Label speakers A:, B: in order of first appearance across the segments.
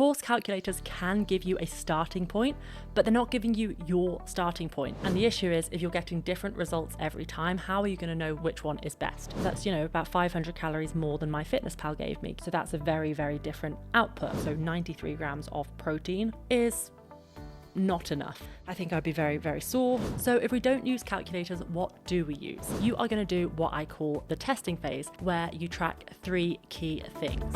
A: course, calculators can give you a starting point, but they're not giving you your starting point. And the issue is, if you're getting different results every time, how are you going to know which one is best? That's, about 500 calories more than MyFitnessPal gave me. So that's a very, very different output. So 93 grams of protein is not enough. I think I'd be very, very sore. So if we don't use calculators, what do we use? You are going to do what I call the testing phase, where you track 3 key things.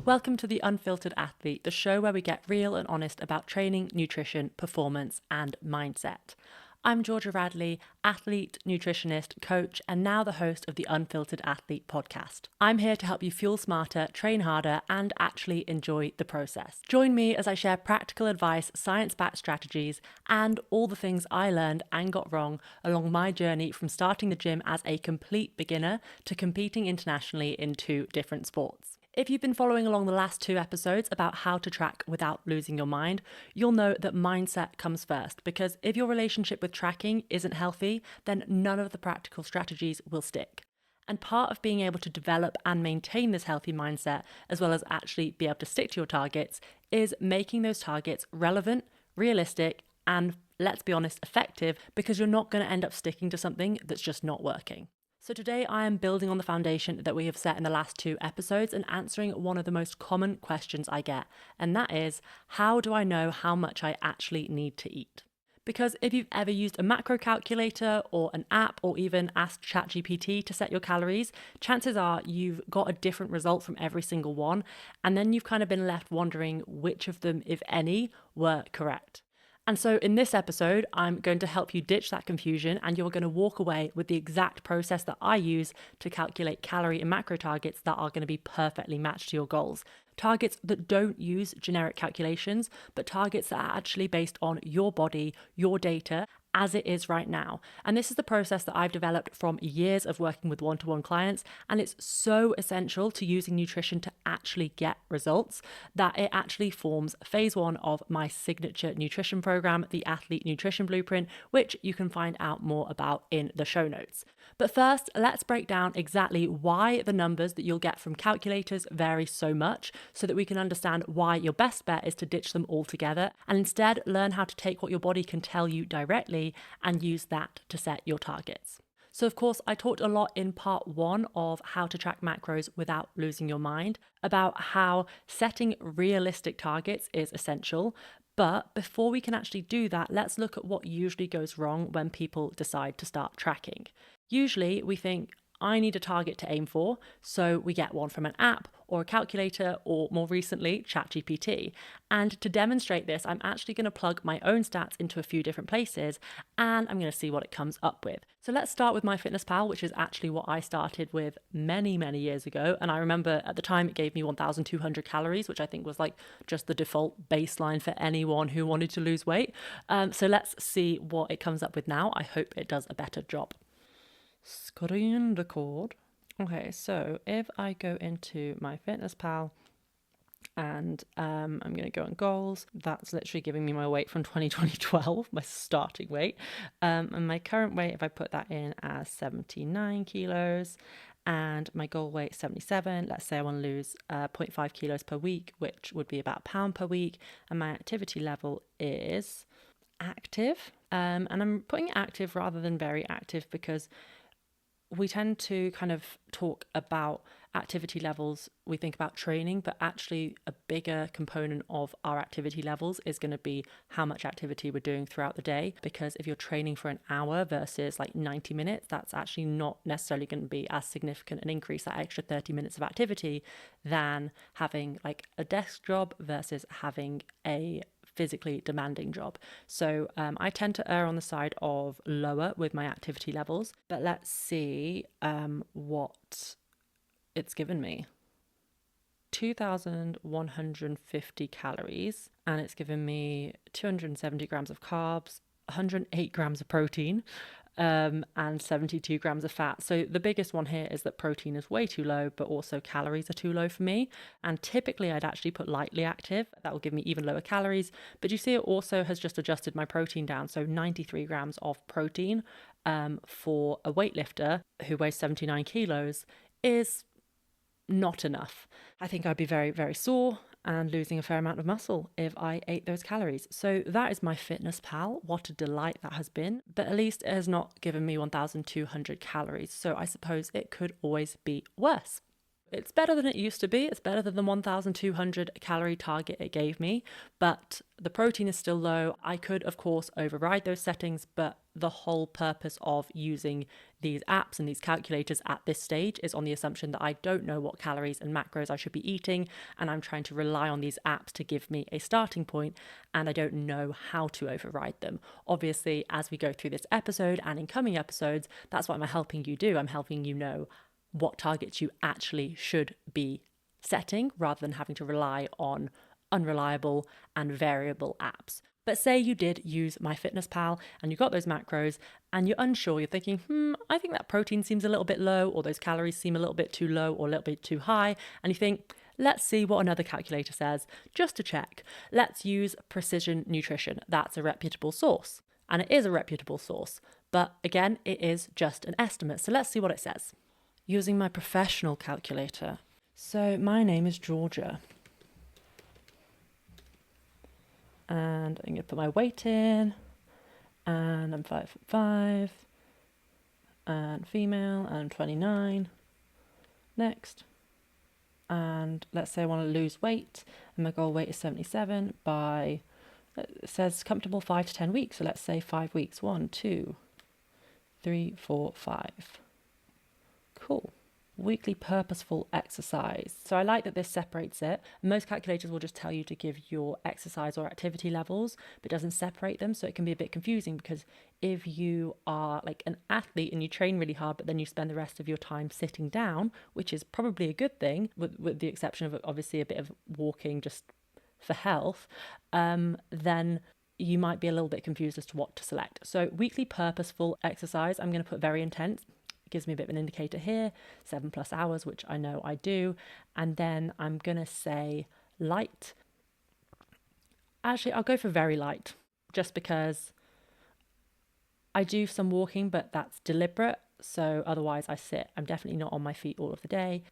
A: Welcome to the Unfiltered Athlete, the show where we get real and honest about training, nutrition, performance, and mindset. I'm Georgia Radley, athlete, nutritionist, coach, and now the host of the Unfiltered Athlete podcast. I'm here to help you fuel smarter, train harder, and actually enjoy the process. Join me as I share practical advice, science-backed strategies, and all the things I learned and got wrong along my journey from starting the gym as a complete beginner to competing internationally in 2 different sports. If you've been following along the last 2 episodes about how to track without losing your mind, you'll know that mindset comes first, because if your relationship with tracking isn't healthy, then none of the practical strategies will stick. And part of being able to develop and maintain this healthy mindset, as well as actually be able to stick to your targets, is making those targets relevant, realistic, and, let's be honest, effective, because you're not going to end up sticking to something that's just not working. So today I am building on the foundation that we have set in the last 2 episodes and answering one of the most common questions I get, and that is, how do I know how much I actually need to eat? Because if you've ever used a macro calculator or an app, or even asked ChatGPT to set your calories, chances are you've got a different result from every single one, and then you've kind of been left wondering which of them, if any, were correct. And so in this episode, I'm going to help you ditch that confusion, and you're going to walk away with the exact process that I use to calculate calorie and macro targets that are going to be perfectly matched to your goals. Targets that don't use generic calculations, but targets that are actually based on your body, your data, as it is right now. And this is the process that I've developed from years of working with one-to-one clients, and it's so essential to using nutrition to actually get results that it actually forms phase 1 of my signature nutrition program, the Athlete Nutrition Blueprint, which you can find out more about in the show notes. But first, let's break down exactly why the numbers that you'll get from calculators vary so much, so that we can understand why your best bet is to ditch them altogether and instead learn how to take what your body can tell you directly and use that to set your targets. So of course, I talked a lot in part 1 of how to track macros without losing your mind about how setting realistic targets is essential. But before we can actually do that, let's look at what usually goes wrong when people decide to start tracking. Usually we think, I need a target to aim for, so we get one from an app or a calculator, or more recently, ChatGPT. And to demonstrate this, I'm actually going to plug my own stats into a few different places, and I'm going to see what it comes up with. So let's start with MyFitnessPal, which is actually what I started with many, many years ago. And I remember at the time it gave me 1,200 calories, which I think was like just the default baseline for anyone who wanted to lose weight. So let's see what it comes up with now. I hope it does a better job. Screen record. Okay, so if I go into MyFitnessPal and I'm going to go on goals, that's literally giving me my weight from 2012, my starting weight. And my current weight, if I put that in as 79 kilos, and my goal weight 77, let's say I want to lose 0.5 kilos per week, which would be about a pound per week, and my activity level is active. And I'm putting active rather than very active because we tend to kind of talk about activity levels, we think about training, but actually a bigger component of our activity levels is going to be how much activity we're doing throughout the day. Because if you're training for an hour versus like 90 minutes, that's actually not necessarily going to be as significant an increase, that extra 30 minutes of activity, than having like a desk job versus having a physically demanding job. So I tend to err on the side of lower with my activity levels, but let's see what it's given me. 2,150 calories, and it's given me 270 grams of carbs, 108 grams of protein, and 72 grams of fat. So the biggest one here is that protein is way too low, but also calories are too low for me. And typically I'd actually put lightly active. That will give me even lower calories. But you see it also has just adjusted my protein down. So 93 grams of protein for a weightlifter who weighs 79 kilos is not enough. I think I'd be very, very sore and losing a fair amount of muscle if I ate those calories. So that is MyFitnessPal. What a delight that has been. But at least it has not given me 1,200 calories. So I suppose it could always be worse. It's better than it used to be. It's better than the 1,200 calorie target it gave me, but the protein is still low. I could, of course, override those settings, but the whole purpose of using these apps and these calculators at this stage is on the assumption that I don't know what calories and macros I should be eating, and I'm trying to rely on these apps to give me a starting point, and I don't know how to override them. Obviously, as we go through this episode and in coming episodes, that's what I'm helping you do. I'm helping you know what targets you actually should be setting rather than having to rely on unreliable and variable apps. But say you did use MyFitnessPal and you got those macros and you're unsure, you're thinking, I think that protein seems a little bit low, or those calories seem a little bit too low or a little bit too high, and you think, let's see what another calculator says, just to check. Let's use Precision Nutrition. That's a reputable source. And it is a reputable source. But again, it is just an estimate. So let's see what it says. Using my professional calculator. So my name is Georgia. And I'm going to put my weight in. And I'm 5'5". And female, and I'm 29. Next. And let's say I want to lose weight. And my goal weight is 77 by, it says comfortable 5 to 10 weeks. So let's say 5 weeks. 1, 2, 3, 4, 5. Cool. Weekly purposeful exercise. So I like that this separates it. Most calculators will just tell you to give your exercise or activity levels, but doesn't separate them. So it can be a bit confusing, because if you are like an athlete and you train really hard, but then you spend the rest of your time sitting down, which is probably a good thing, with the exception of obviously a bit of walking just for health, then you might be a little bit confused as to what to select. So weekly purposeful exercise, I'm going to put very intense. Gives me a bit of an indicator here, 7+ hours, which I know I do. And then I'm going to say light. Actually, I'll go for very light, just because I do some walking, but that's deliberate. So otherwise I sit. I'm definitely not on my feet all of the day.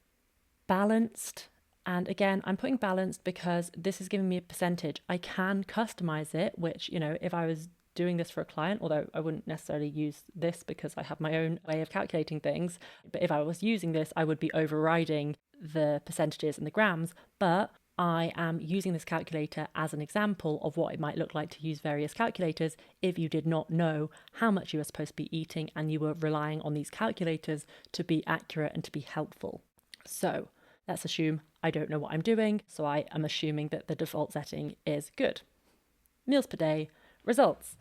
A: Balanced. And again, I'm putting balanced because this is giving me a percentage. I can customize it, which, if I was doing this for a client, although I wouldn't necessarily use this because I have my own way of calculating things. But if I was using this, I would be overriding the percentages and the grams. But I am using this calculator as an example of what it might look like to use various calculators if you did not know how much you were supposed to be eating and you were relying on these calculators to be accurate and to be helpful. So let's assume I don't know what I'm doing. So I am assuming that the default setting is good. Meals per day. Results.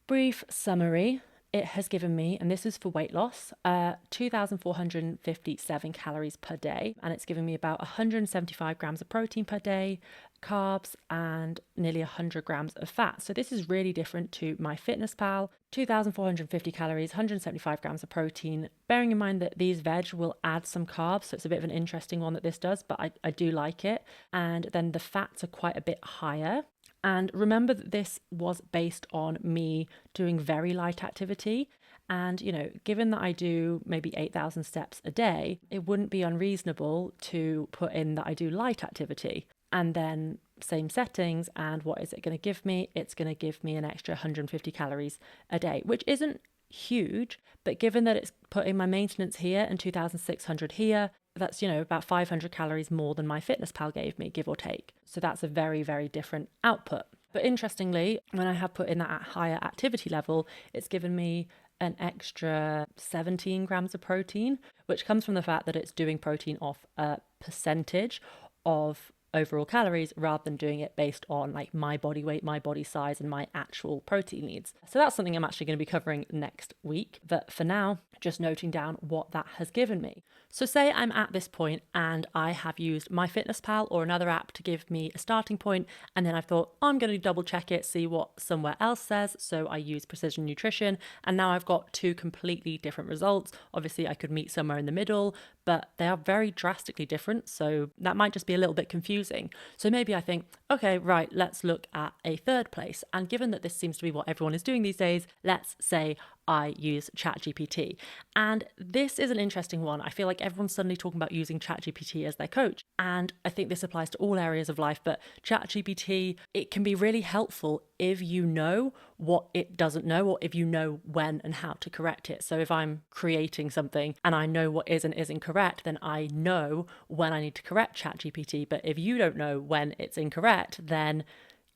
A: Brief summary. It has given me, and this is for weight loss, 2,457 calories per day. And it's given me about 175 grams of protein per day, carbs, and nearly 100 grams of fat. So this is really different to MyFitnessPal. 2,450 calories, 175 grams of protein. Bearing in mind that these veg will add some carbs, so it's a bit of an interesting one that this does, but I do like it. And then the fats are quite a bit higher. And remember that this was based on me doing very light activity. And, given that I do maybe 8,000 steps a day, it wouldn't be unreasonable to put in that I do light activity. And then same settings, and what is it going to give me? It's going to give me an extra 150 calories a day, which isn't huge, but given that it's putting my maintenance here and 2,600 here, that's, about 500 calories more than MyFitnessPal gave me, give or take. So that's a very, very different output. But interestingly, when I have put in that higher activity level, it's given me an extra 17 grams of protein, which comes from the fact that it's doing protein off a percentage of overall calories rather than doing it based on like my body weight, my body size, and my actual protein needs. So that's something I'm actually going to be covering next week. But for now, just noting down what that has given me. So say I'm at this point and I have used MyFitnessPal or another app to give me a starting point, and then I've thought, I'm going to double check it, see what somewhere else says. So I use Precision Nutrition, and now I've got two completely different results. Obviously, I could meet somewhere in the middle, but they are very drastically different. So that might just be a little bit confusing. So maybe I think, okay, right, let's look at a third place. And given that this seems to be what everyone is doing these days, let's say I use ChatGPT. And this is an interesting one. I feel like everyone's suddenly talking about using ChatGPT as their coach. And I think this applies to all areas of life, but ChatGPT, it can be really helpful if you know what it doesn't know, or if you know when and how to correct it. So if I'm creating something and I know what is and isn't correct, then I know when I need to correct ChatGPT. But if you don't know when it's incorrect, then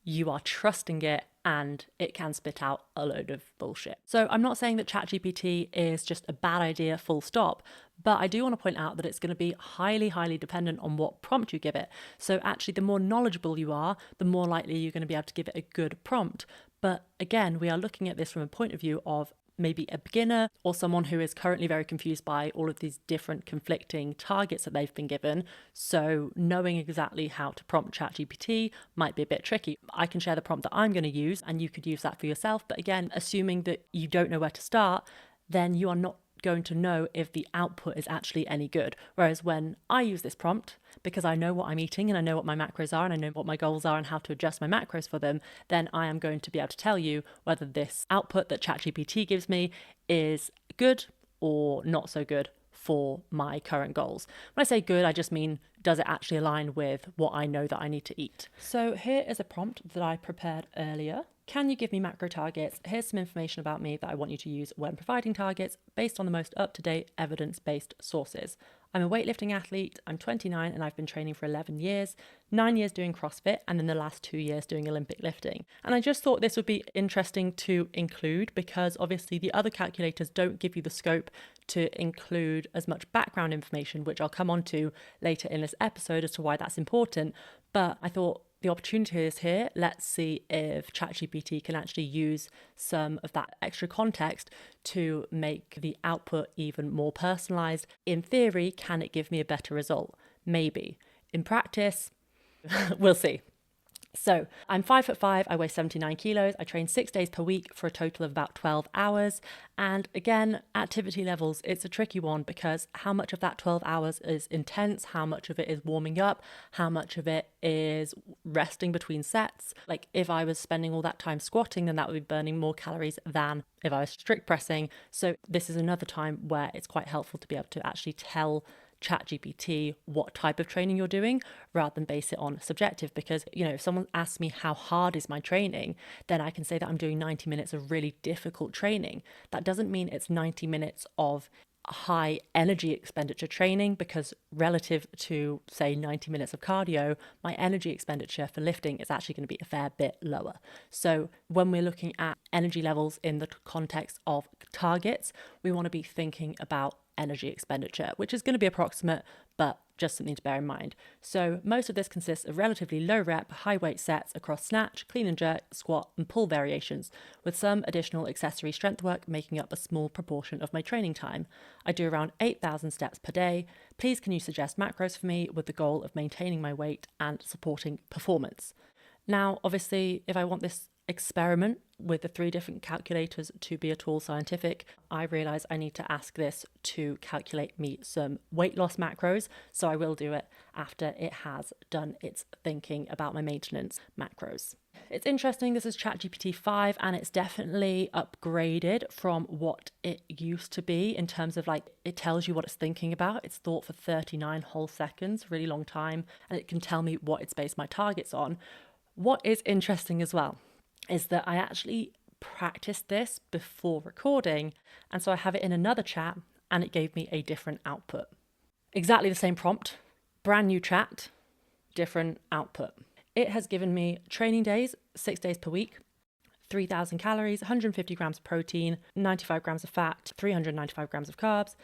A: you are trusting it and it can spit out a load of bullshit. So I'm not saying that ChatGPT is just a bad idea, full stop, but I do want to point out that it's going to be highly, highly dependent on what prompt you give it. So actually, the more knowledgeable you are, the more likely you're going to be able to give it a good prompt. But again, we are looking at this from a point of view of maybe a beginner or someone who is currently very confused by all of these different conflicting targets that they've been given. So knowing exactly how to prompt ChatGPT might be a bit tricky. I can share the prompt that I'm going to use and you could use that for yourself. But again, assuming that you don't know where to start, then you are not going to know if the output is actually any good. Whereas when I use this prompt, because I know what I'm eating and I know what my macros are and I know what my goals are and how to adjust my macros for them, then I am going to be able to tell you whether this output that ChatGPT gives me is good or not so good for my current goals. When I say good, I just mean, does it actually align with what I know that I need to eat? So here is a prompt that I prepared earlier. Can you give me macro targets? Here's some information about me that I want you to use when providing targets based on the most up-to-date evidence-based sources. I'm a weightlifting athlete, I'm 29 and I've been training for 11 years, 9 years doing CrossFit and then the last 2 years doing Olympic lifting. And I just thought this would be interesting to include because obviously the other calculators don't give you the scope to include as much background information, which I'll come on to later in this episode as to why that's important. But I thought the opportunity is here. Let's see if ChatGPT can actually use some of that extra context to make the output even more personalized. In theory, can it give me a better result? Maybe. In practice, we'll see. So I'm 5'5", I weigh 79 kilos, I train 6 days per week for a total of about 12 hours. And again, activity levels, it's a tricky one because how much of that 12 hours is intense, how much of it is warming up, how much of it is resting between sets. Like if I was spending all that time squatting, then that would be burning more calories than if I was strict pressing. So this is another time where it's quite helpful to be able to actually tell ChatGPT what type of training you're doing rather than base it on subjective, because if someone asks me how hard is my training, then I can say that I'm doing 90 minutes of really difficult training. That doesn't mean it's 90 minutes of high energy expenditure training, because relative to say 90 minutes of cardio, my energy expenditure for lifting is actually going to be a fair bit lower. So when we're looking at energy levels in the context of targets, we want to be thinking about energy expenditure, which is going to be approximate, but just something to bear in mind. So most of this consists of relatively low rep, high weight sets across snatch, clean and jerk, squat and pull variations, with some additional accessory strength work making up a small proportion of my training time. I do around 8,000 steps per day. Please can you suggest macros for me with the goal of maintaining my weight and supporting performance? Now, obviously, if I want this experiment with the 3 different calculators to be at all scientific, I realize I need to ask this to calculate me some weight loss macros. So I will do it after it has done its thinking about my maintenance macros. It's interesting, this is ChatGPT 5 and it's definitely upgraded from what it used to be in terms of it tells you what it's thinking about. It's thought for 39 whole seconds, really long time, and it can tell me what it's based my targets on. What is interesting as well is that I actually practiced this before recording, and so I have it in another chat and it gave me a different output. Exactly the same prompt, brand new chat, different output. It has given me training days, 6 days per week, 3,000 calories, 150 grams of protein, 95 grams of fat, 395 grams of carbs.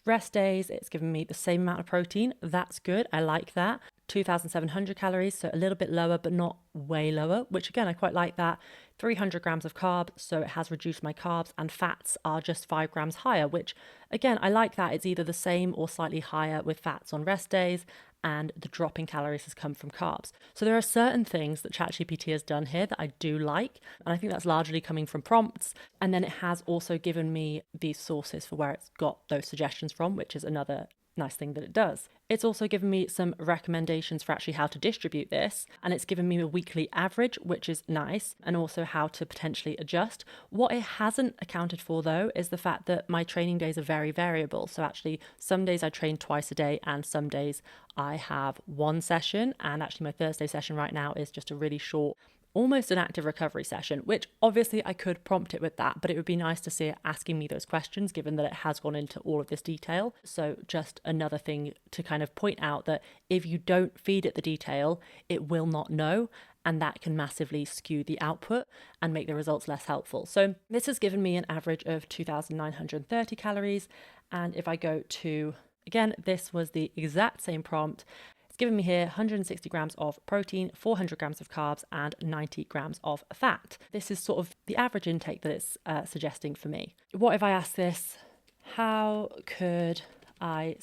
A: Rest days, it's given me the same amount of protein. That's good. I like that. 2,700 calories, so a little bit lower, but not way lower, which again, I quite like that. 300 grams of carbs, so it has reduced my carbs, and fats are just 5 grams higher, which again, I like that. It's either the same or slightly higher with fats on rest days, and the drop in calories has come from carbs. So there are certain things that ChatGPT has done here that I do like, and I think that's largely coming from prompts. And then it has also given me these sources for where it's got those suggestions from, which is another Nice thing that it does. It's also given me some recommendations for actually how to distribute this, and it's given me a weekly average, which is nice, and also how to potentially adjust. What it hasn't accounted for though is the fact that my training days are very variable. So actually some days I train twice a day and some days I have one session, and actually my Thursday session right now is just a really short, almost an active recovery session, which obviously I could prompt it with that, but it would be nice to see it asking me those questions given that it has gone into all of this detail. So just another thing to kind of point out that if you don't feed it the detail, it will not know, and that can massively skew the output and make the results less helpful. So this has given me an average of 2,930 calories. And if I go to, again, this was the exact same prompt. It's given me here 160 grams of protein, 400 grams of carbs, and 90 grams of fat. This is sort of the average intake that it's suggesting for me. What if I ask this? How could I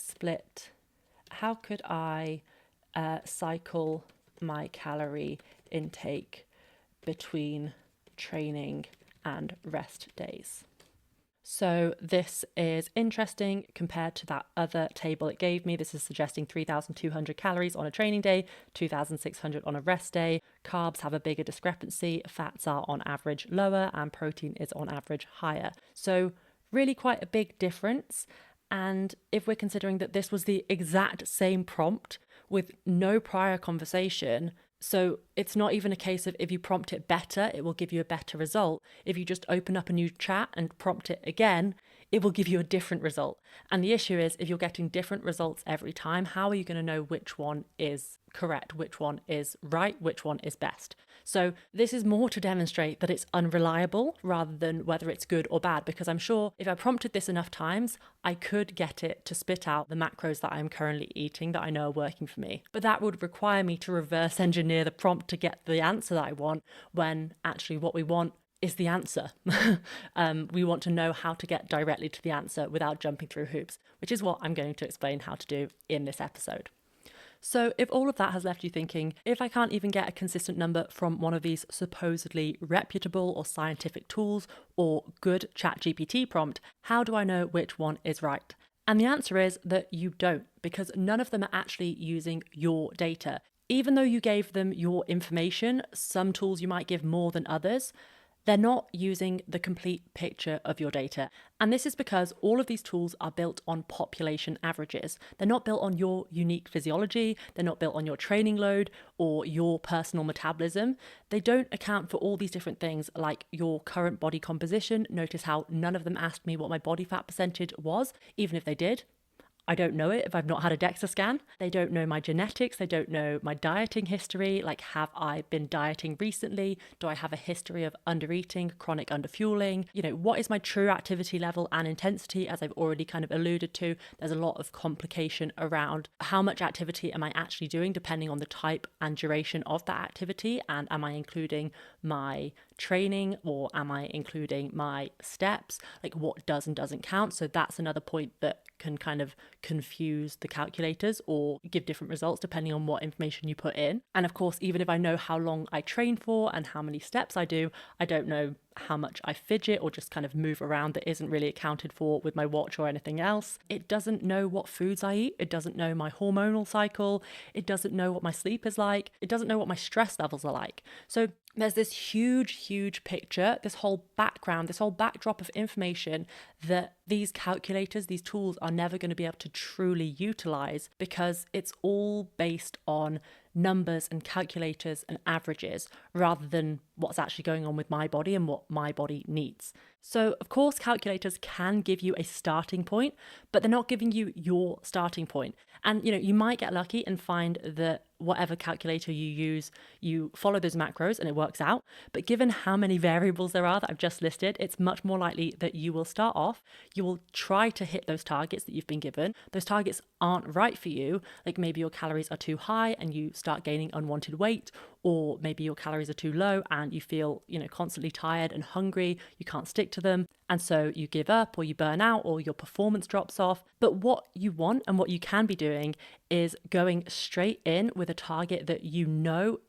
A: cycle my calorie intake between training and rest days? So this is interesting compared to that other table it gave me. This is suggesting 3,200 calories on a training day, 2,600 on a rest day. Carbs have a bigger discrepancy, fats are on average lower, and protein is on average higher. So really quite a big difference. And if we're considering that this was the exact same prompt with no prior conversation, so it's not even a case of if you prompt it better, it will give you a better result. If you just open up a new chat and prompt it again, it will give you a different result. And the issue is if you're getting different results every time, how are you going to know which one is correct, which one is right, which one is best? So this is more to demonstrate that it's unreliable rather than whether it's good or bad, because I'm sure if I prompted this enough times, I could get it to spit out the macros that I'm currently eating that I know are working for me. But that would require me to reverse engineer the prompt to get the answer that I want, when actually what we want is the answer. We want to know how to get directly to the answer without jumping through hoops, which is what I'm going to explain how to do in this episode. So if all of that has left you thinking, if I can't even get a consistent number from one of these supposedly reputable or scientific tools or good ChatGPT prompt, how do I know which one is right? And the answer is that you don't, because none of them are actually using your data. Even though you gave them your information, some tools you might give more than others, they're not using the complete picture of your data. And this is because all of these tools are built on population averages. They're not built on your unique physiology. They're not built on your training load or your personal metabolism. They don't account for all these different things like your current body composition. Notice how none of them asked me what my body fat percentage was, even if they did. I don't know it if I've not had a DEXA scan. They don't know my genetics. They don't know my dieting history. Like, have I been dieting recently? Do I have a history of undereating, chronic underfueling? What is my true activity level and intensity? As I've already kind of alluded to, there's a lot of complication around how much activity am I actually doing depending on the type and duration of that activity. And am I including my training or am I including my steps? Like, what does and doesn't count? So that's another point that can kind of confuse the calculators or give different results depending on what information you put in. And of course, even if I know how long I train for and how many steps I do, I don't know how much I fidget or just kind of move around that isn't really accounted for with my watch or anything else. It doesn't know what foods I eat. It doesn't know my hormonal cycle. It doesn't know what my sleep is like. It doesn't know what my stress levels are like. So there's this huge picture, this whole background, this whole backdrop of information that these calculators, these tools are never going to be able to truly utilize, because it's all based on numbers and calculators and averages rather than what's actually going on with my body and what my body needs. So of course, calculators can give you a starting point, but they're not giving you your starting point. And you might get lucky and find that whatever calculator you use, you follow those macros and it works out. But given how many variables there are that I've just listed, it's much more likely that you will start off, you will try to hit those targets that you've been given. Those targets aren't right for you. Like, maybe your calories are too high and you start gaining unwanted weight, or maybe your calories are too low and you feel, constantly tired and hungry, you can't stick to them. And so you give up or you burn out or your performance drops off. But what you want and what you can be doing is going straight in with a target that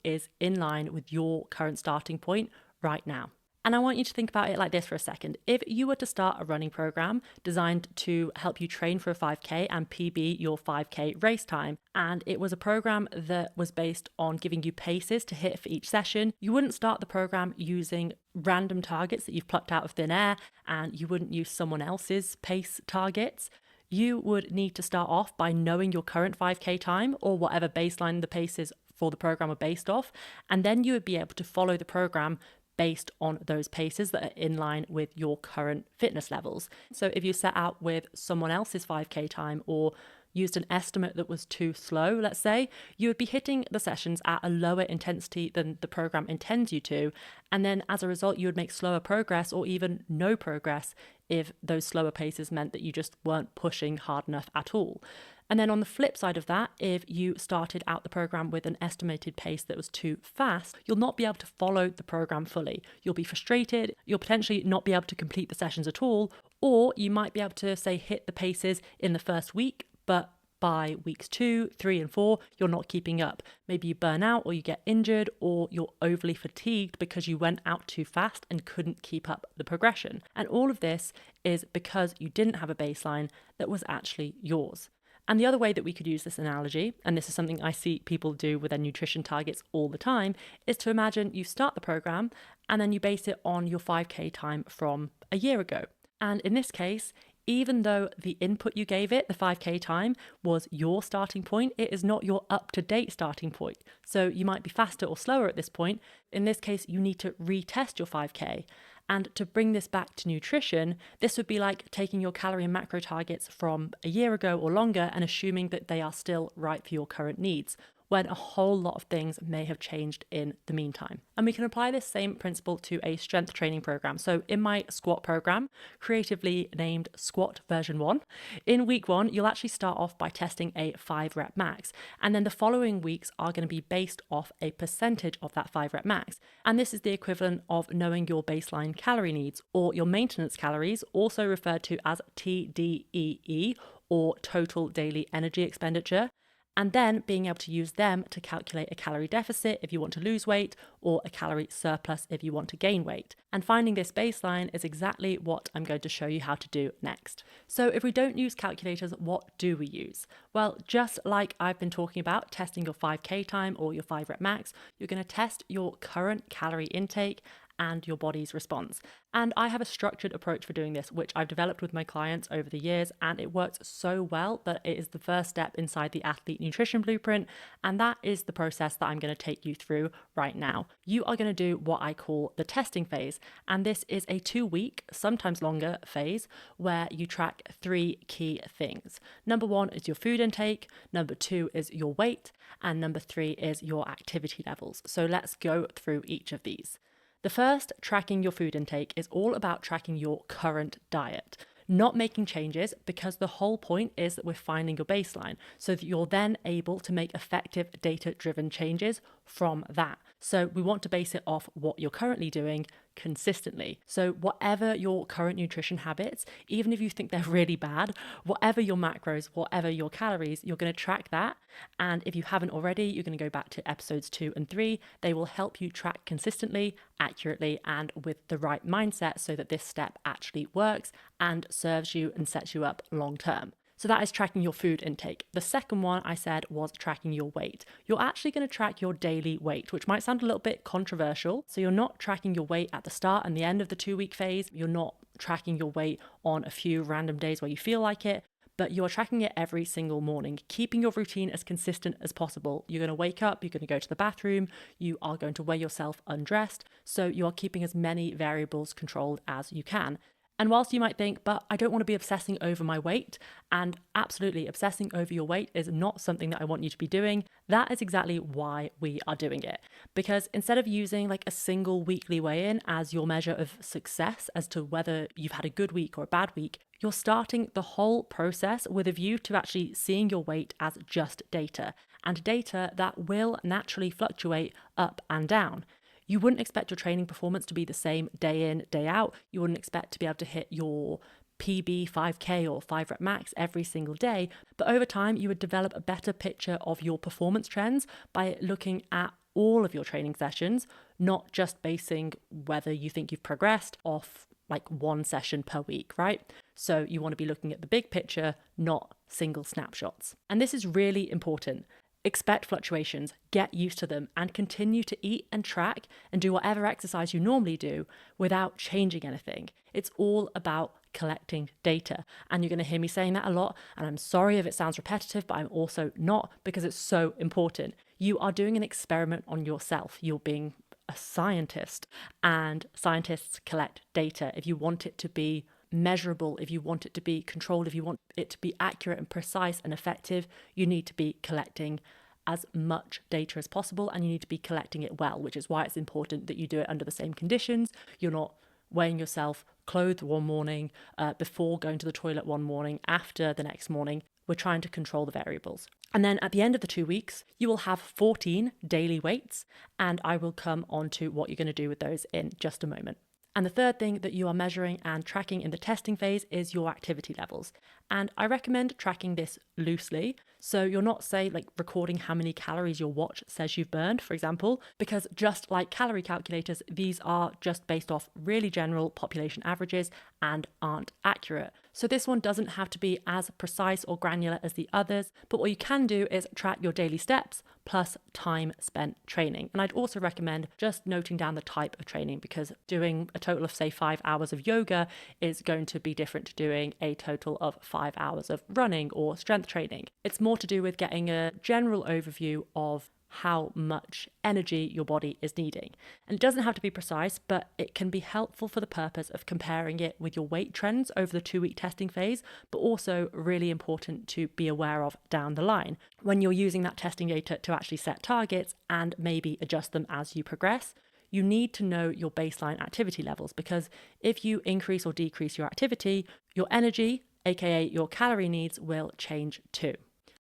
A: is in line with your current starting point right now. And I want you to think about it like this for a second. If you were to start a running program designed to help you train for a 5K and PB your 5K race time, and it was a program that was based on giving you paces to hit for each session, you wouldn't start the program using random targets that you've plucked out of thin air, and you wouldn't use someone else's pace targets. You would need to start off by knowing your current 5K time or whatever baseline the paces for the program are based off, and then you would be able to follow the program based on those paces that are in line with your current fitness levels. So if you set out with someone else's 5K time or used an estimate that was too slow, let's say, you would be hitting the sessions at a lower intensity than the program intends you to. And then as a result, you would make slower progress or even no progress if those slower paces meant that you just weren't pushing hard enough at all. And then on the flip side of that, if you started out the program with an estimated pace that was too fast, you'll not be able to follow the program fully. You'll be frustrated, you'll potentially not be able to complete the sessions at all, or you might be able to, say, hit the paces in the first week, but by weeks 2, 3, and 4, you're not keeping up. Maybe you burn out or you get injured or you're overly fatigued because you went out too fast and couldn't keep up the progression. And all of this is because you didn't have a baseline that was actually yours. And the other way that we could use this analogy, and this is something I see people do with their nutrition targets all the time, is to imagine you start the program and then you base it on your 5K time from a year ago. And in this case, even though the input you gave it, the 5K time, was your starting point, it is not your up-to-date starting point. So you might be faster or slower at this point. In this case, you need to retest your 5K. And to bring this back to nutrition, this would be like taking your calorie and macro targets from a year ago or longer and assuming that they are still right for your current needs, when a whole lot of things may have changed in the meantime. And we can apply this same principle to a strength training program. So in my squat program, creatively named Squat Version 1, in week 1, you'll actually start off by testing a 5 rep max. And then the following weeks are going to be based off a percentage of that 5 rep max. And this is the equivalent of knowing your baseline calorie needs, or your maintenance calories, also referred to as TDEE, or total daily energy expenditure, and then being able to use them to calculate a calorie deficit if you want to lose weight or a calorie surplus if you want to gain weight. And finding this baseline is exactly what I'm going to show you how to do next. So if we don't use calculators, what do we use? Well, just like I've been talking about testing your 5K time or your 5 rep max, you're going to test your current calorie intake and your body's response. And I have a structured approach for doing this, which I've developed with my clients over the years, and it works so well that it is the first step inside the Athlete Nutrition Blueprint, and that is the process that I'm going to take you through right now. You are going to do what I call the testing phase, and this is a 2-week, sometimes longer phase where you track 3 key things. Number 1 is your food intake, number 2 is your weight, and number 3 is your activity levels. So let's go through each of these. The first, tracking your food intake, is all about tracking your current diet, not making changes, because the whole point is that we're finding your baseline so that you're then able to make effective data-driven changes from that. So we want to base it off what you're currently doing consistently. So whatever your current nutrition habits, even if you think they're really bad, whatever your macros, whatever your calories, you're going to track that. And if you haven't already, you're going to go back to episodes 2 and 3. They will help you track consistently, accurately, and with the right mindset so that this step actually works and serves you and sets you up long term. So that is tracking your food intake. The second one I said was tracking your weight. You're actually going to track your daily weight, which might sound a little bit controversial. So you're not tracking your weight at the start and the end of the 2-week phase. You're not tracking your weight on a few random days where you feel like it, but you are tracking it every single morning, keeping your routine as consistent as possible. You're going to wake up, you're going to go to the bathroom, you are going to weigh yourself undressed. So you are keeping as many variables controlled as you can. And whilst you might think, but I don't want to be obsessing over my weight, and absolutely obsessing over your weight is not something that I want you to be doing, that is exactly why we are doing it. Because instead of using like a single weekly weigh-in as your measure of success as to whether you've had a good week or a bad week, you're starting the whole process with a view to actually seeing your weight as just data, and data that will naturally fluctuate up and down. You wouldn't expect your training performance to be the same day in, day out. You wouldn't expect to be able to hit your PB 5K or 5 rep max every single day. But over time, you would develop a better picture of your performance trends by looking at all of your training sessions, not just basing whether you think you've progressed off like one session per week, right? So you want to be looking at the big picture, not single snapshots. And this is really important. Expect fluctuations, get used to them, and continue to eat and track and do whatever exercise you normally do without changing anything. It's all about collecting data. And you're going to hear me saying that a lot. And I'm sorry if it sounds repetitive, but I'm also not, because it's so important. You are doing an experiment on yourself. You're being a scientist, and scientists collect data. If you want it to be measurable, if you want it to be controlled, if you want it to be accurate and precise and effective, you need to be collecting as much data as possible, and you need to be collecting it well, which is why it's important that you do it under the same conditions. You're not weighing yourself clothed one morning, before going to the toilet one morning, after the next morning. We're trying to control the variables. And then at the end of the 2 weeks, you will have 14 daily weights, and I will come on to what you're going to do with those in just a moment. And the third thing that you are measuring and tracking in the testing phase is your activity levels. And I recommend tracking this loosely. So you're not, say, like recording how many calories your watch says you've burned, for example, because just like calorie calculators, these are just based off really general population averages and aren't accurate. So this one doesn't have to be as precise or granular as the others, but what you can do is track your daily steps plus time spent training. And I'd also recommend just noting down the type of training, because doing a total of, say, 5 hours of yoga is going to be different to doing a total of 5 hours of running or strength training. It's more to do with getting a general overview of how much energy your body is needing. And it doesn't have to be precise, but it can be helpful for the purpose of comparing it with your weight trends over the 2-week testing phase, but also really important to be aware of down the line when you're using that testing data to actually set targets and maybe adjust them as you progress. You need to know your baseline activity levels, because if you increase or decrease your activity, your energy, aka your calorie needs, will change too.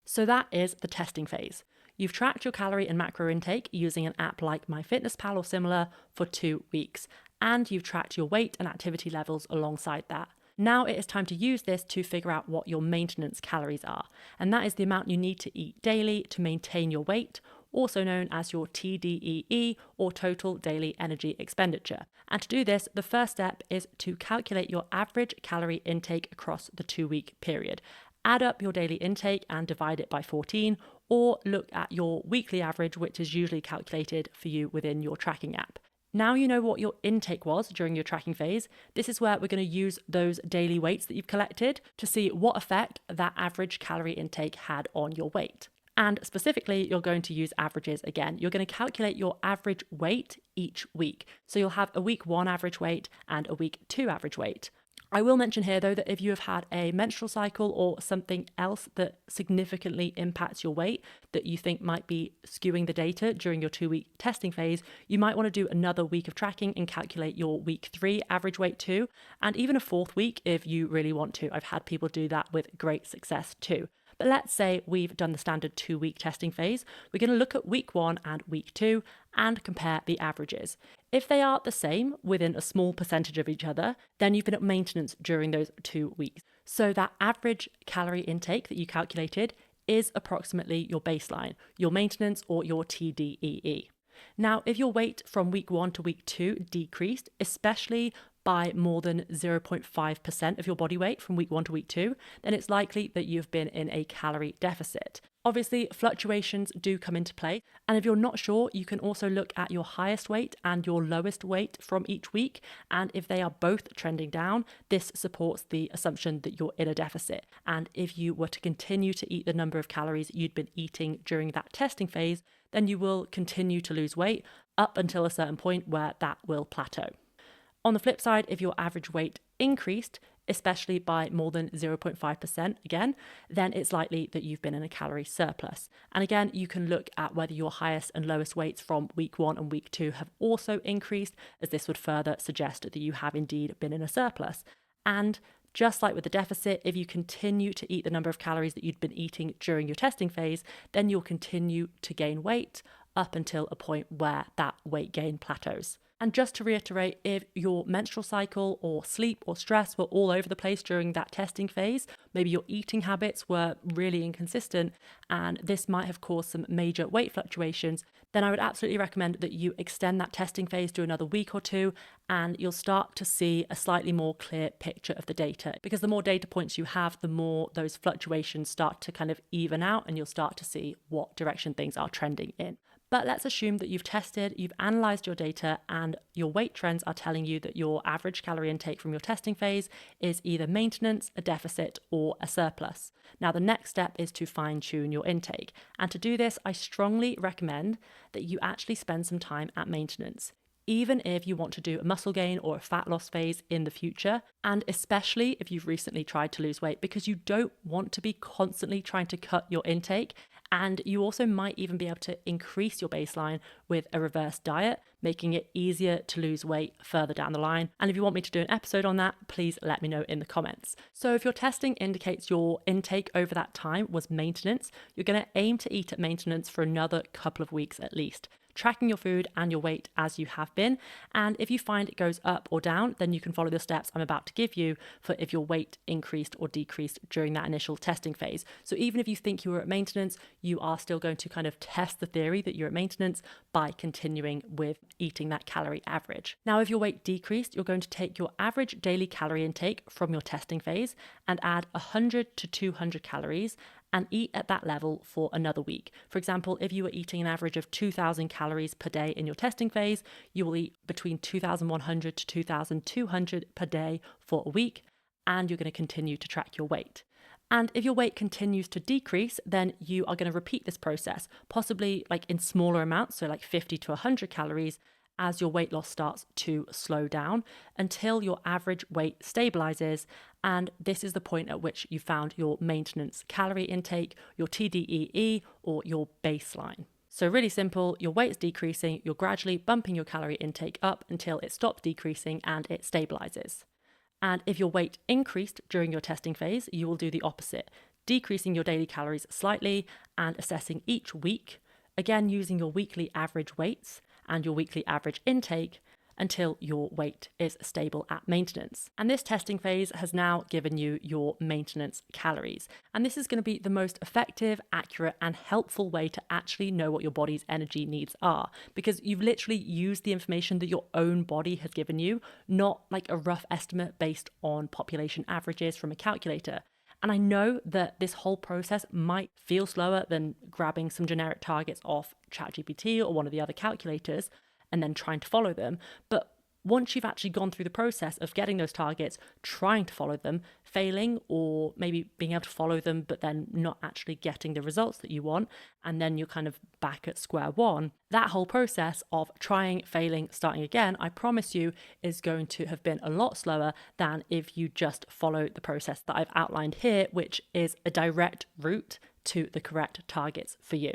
A: So that is the testing phase. You've tracked your calorie and macro intake using an app like MyFitnessPal or similar for 2 weeks, and you've tracked your weight and activity levels alongside that. Now it is time to use this to figure out what your maintenance calories are, and that is the amount you need to eat daily to maintain your weight, also known as your TDEE, or total daily energy expenditure. And to do this, the first step is to calculate your average calorie intake across the 2-week period. Add up your daily intake and divide it by 14, or look at your weekly average, which is usually calculated for you within your tracking app. Now you know what your intake was during your tracking phase. This is where we're going to use those daily weights that you've collected to see what effect that average calorie intake had on your weight. And specifically, you're going to use averages again. You're going to calculate your average weight each week. So you'll have a week 1 average weight and a week 2 average weight. I will mention here, though, that if you have had a menstrual cycle or something else that significantly impacts your weight that you think might be skewing the data during your 2-week testing phase, you might want to do another week of tracking and calculate your week 3 average weight too, and even a 4th week if you really want to. I've had people do that with great success too. But let's say we've done the standard 2-week testing phase. We're going to look at week 1 and week 2 and compare the averages. If they are the same within a small percentage of each other, then you've been at maintenance during those 2 weeks. So that average calorie intake that you calculated is approximately your baseline, your maintenance, or your TDEE. Now, if your weight from week 1 to week 2 decreased, especially by more than 0.5% of your body weight from week 1 to week 2, then it's likely that you've been in a calorie deficit. Obviously, fluctuations do come into play, and if you're not sure, you can also look at your highest weight and your lowest weight from each week, and if they are both trending down, this supports the assumption that you're in a deficit. And if you were to continue to eat the number of calories you'd been eating during that testing phase, then you will continue to lose weight up until a certain point where that will plateau. On the flip side, if your average weight increased, especially by more than 0.5% again, then it's likely that you've been in a calorie surplus. And again, you can look at whether your highest and lowest weights from week 1 and week 2 have also increased, as this would further suggest that you have indeed been in a surplus. And just like with the deficit, if you continue to eat the number of calories that you'd been eating during your testing phase, then you'll continue to gain weight up until a point where that weight gain plateaus. And just to reiterate, if your menstrual cycle or sleep or stress were all over the place during that testing phase, maybe your eating habits were really inconsistent, and this might have caused some major weight fluctuations, then I would absolutely recommend that you extend that testing phase to another week or two, and you'll start to see a slightly more clear picture of the data. Because the more data points you have, the more those fluctuations start to kind of even out, and you'll start to see what direction things are trending in. But let's assume that you've tested, you've analysed your data, and your weight trends are telling you that your average calorie intake from your testing phase is either maintenance, a deficit, or a surplus. Now, the next step is to fine-tune your intake. And to do this, I strongly recommend that you actually spend some time at maintenance, even if you want to do a muscle gain or a fat loss phase in the future, and especially if you've recently tried to lose weight, because you don't want to be constantly trying to cut your intake. And you also might even be able to increase your baseline with a reverse diet, making it easier to lose weight further down the line. And if you want me to do an episode on that, please let me know in the comments. So if your testing indicates your intake over that time was maintenance, you're going to aim to eat at maintenance for another couple of weeks at least, tracking your food and your weight as you have been. And if you find it goes up or down, then you can follow the steps I'm about to give you for if your weight increased or decreased during that initial testing phase. So even if you think you were at maintenance, you are still going to kind of test the theory that you're at maintenance by continuing with eating that calorie average. Now, if your weight decreased, you're going to take your average daily calorie intake from your testing phase and add 100 to 200 calories and eat at that level for another week. For example, if you were eating an average of 2,000 calories per day in your testing phase, you will eat between 2,100 to 2,200 per day for a week, and you're going to continue to track your weight. And if your weight continues to decrease, then you are going to repeat this process, possibly like in smaller amounts, so like 50 to 100 calories, as your weight loss starts to slow down until your average weight stabilizes. And this is the point at which you found your maintenance calorie intake, your TDEE, or your baseline. So really simple, your weight's decreasing, you're gradually bumping your calorie intake up until it stops decreasing and it stabilizes. And if your weight increased during your testing phase, you will do the opposite, decreasing your daily calories slightly and assessing each week, again using your weekly average weights and your weekly average intake until your weight is stable at maintenance. And this testing phase has now given you your maintenance calories. And this is going to be the most effective, accurate, and helpful way to actually know what your body's energy needs are, because you've literally used the information that your own body has given you, not like a rough estimate based on population averages from a calculator. And I know that this whole process might feel slower than grabbing some generic targets off ChatGPT or one of the other calculators and then trying to follow them. But once you've actually gone through the process of getting those targets, trying to follow them, failing, or maybe being able to follow them, but then not actually getting the results that you want, and then you're kind of back at square one, that whole process of trying, failing, starting again, I promise you, is going to have been a lot slower than if you just follow the process that I've outlined here, which is a direct route to the correct targets for you.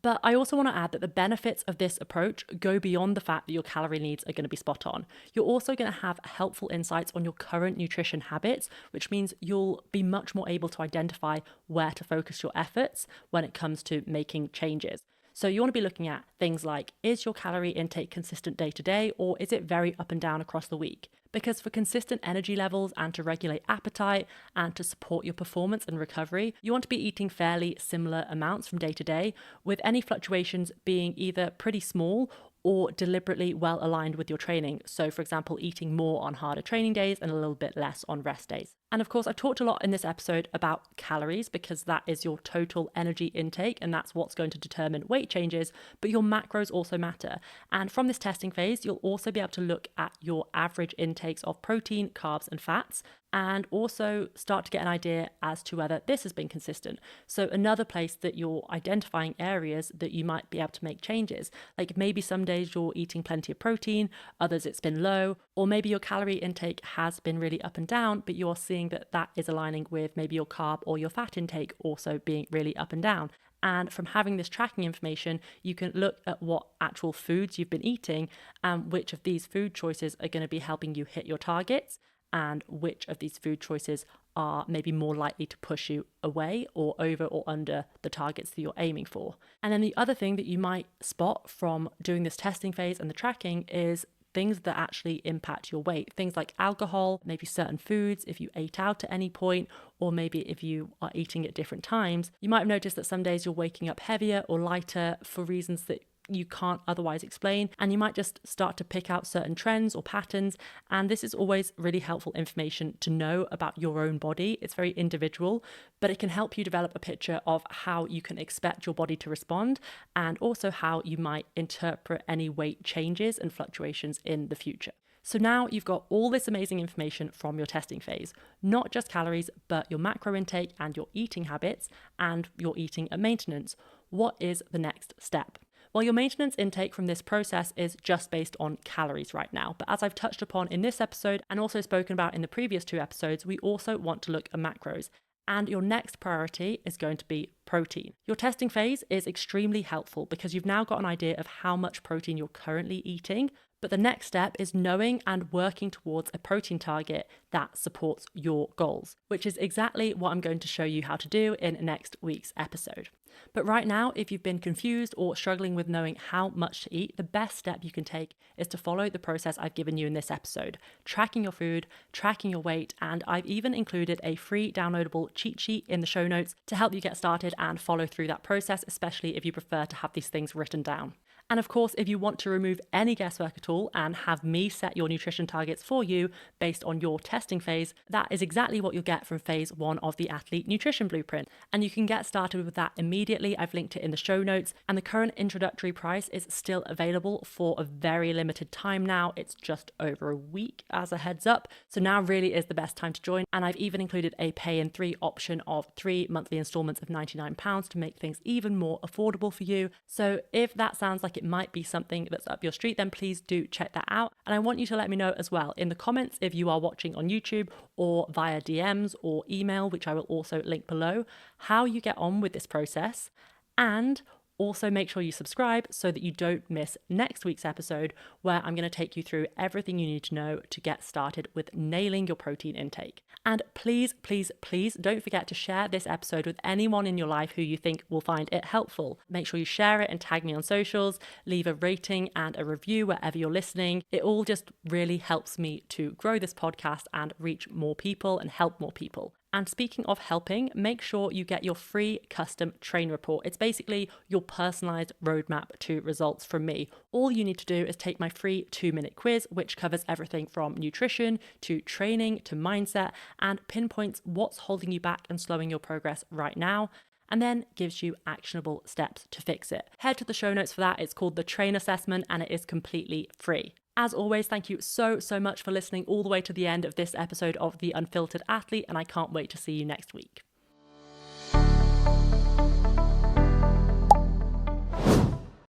A: But I also want to add that the benefits of this approach go beyond the fact that your calorie needs are going to be spot on. You're also going to have helpful insights on your current nutrition habits, which means you'll be much more able to identify where to focus your efforts when it comes to making changes. So you want to be looking at things like, is your calorie intake consistent day to day, or is it very up and down across the week? Because for consistent energy levels and to regulate appetite and to support your performance and recovery, you want to be eating fairly similar amounts from day to day, with any fluctuations being either pretty small or deliberately well aligned with your training. So for example, eating more on harder training days and a little bit less on rest days. And of course, I've talked a lot in this episode about calories because that is your total energy intake and that's what's going to determine weight changes, but your macros also matter. And from this testing phase, you'll also be able to look at your average intakes of protein, carbs, and fats, and also start to get an idea as to whether this has been consistent. So another place that you're identifying areas that you might be able to make changes, like maybe some days you're eating plenty of protein, others it's been low, or maybe your calorie intake has been really up and down, but you're seeing that is aligning with maybe your carb or your fat intake also being really up and down. And from having this tracking information, you can look at what actual foods you've been eating and which of these food choices are going to be helping you hit your targets, and which of these food choices are maybe more likely to push you away or over or under the targets that you're aiming for. And then the other thing that you might spot from doing this testing phase and the tracking is things that actually impact your weight. Things like alcohol, maybe certain foods, if you ate out at any point, or maybe if you are eating at different times. You might have noticed that some days you're waking up heavier or lighter for reasons that you can't otherwise explain, and you might just start to pick out certain trends or patterns. And this is always really helpful information to know about your own body. It's very individual, but it can help you develop a picture of how you can expect your body to respond, and also how you might interpret any weight changes and fluctuations in the future. So now you've got all this amazing information from your testing phase, not just calories, but your macro intake and your eating habits and your eating at maintenance. What is the next step? Well, your maintenance intake from this process is just based on calories right now. But as I've touched upon in this episode and also spoken about in the previous 2 episodes, we also want to look at macros. And your next priority is going to be protein. Your testing phase is extremely helpful because you've now got an idea of how much protein you're currently eating. But the next step is knowing and working towards a protein target that supports your goals, which is exactly what I'm going to show you how to do in next week's episode. But right now, if you've been confused or struggling with knowing how much to eat, the best step you can take is to follow the process I've given you in this episode, tracking your food, tracking your weight, and I've even included a free downloadable cheat sheet in the show notes to help you get started and follow through that process, especially if you prefer to have these things written down. And of course, if you want to remove any guesswork at all and have me set your nutrition targets for you based on your testing phase, that is exactly what you'll get from phase 1 of the Athlete Nutrition Blueprint. And you can get started with that immediately. I've linked it in the show notes. And the current introductory price is still available for a very limited time now. It's just over a week as a heads up. So now really is the best time to join. And I've even included a pay in 3 option of 3 monthly installments of £99 to make things even more affordable for you. So if that sounds like it might be something that's up your street, then please do check that out. And I want you to let me know as well in the comments if you are watching on YouTube or via DMs or email, which I will also link below, how you get on with this process. And also make sure you subscribe so that you don't miss next week's episode, where I'm going to take you through everything you need to know to get started with nailing your protein intake. And please, please, please don't forget to share this episode with anyone in your life who you think will find it helpful. Make sure you share it and tag me on socials, leave a rating and a review wherever you're listening. It all just really helps me to grow this podcast and reach more people and help more people. And speaking of helping, make sure you get your free custom train report. It's basically your personalized roadmap to results from me. All you need to do is take my free 2-minute quiz, which covers everything from nutrition to training to mindset and pinpoints what's holding you back and slowing your progress right now, and then gives you actionable steps to fix it. Head to the show notes for that. It's called the Train Assessment and it is completely free. As always, thank you so much for listening all the way to the end of this episode of The Unfiltered Athlete, and I can't wait to see you next week.